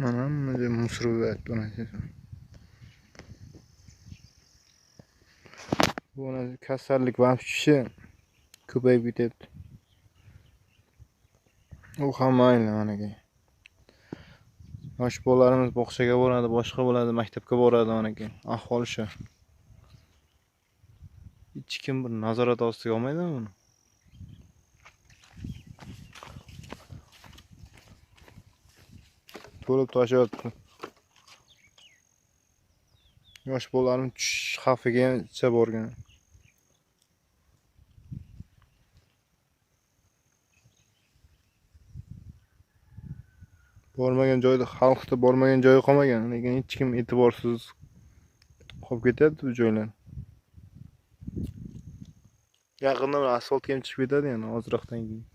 Mana musruvat buni. Buni kasallik vahshishi ko'payib ketyapti. U ham mayli managa. Yosh bolalarimiz bog'chaga boradi, boshqa bo'ladi, maktabga boradi managa. Ahvol shu. Hech kim bir nazorat ostiga olmaydimi buni? To'lib toshyapti. Yosh bolalarimiz tushish xavfiga ham borgan. Bormagan joyda, xalqda bormagan joyi qolmagan, lekin hech kim e'tiborsiz qolib ketyapti bu joylar. Yaqinda asfalt ham chiqib ketadi yana ozroqdan keyin.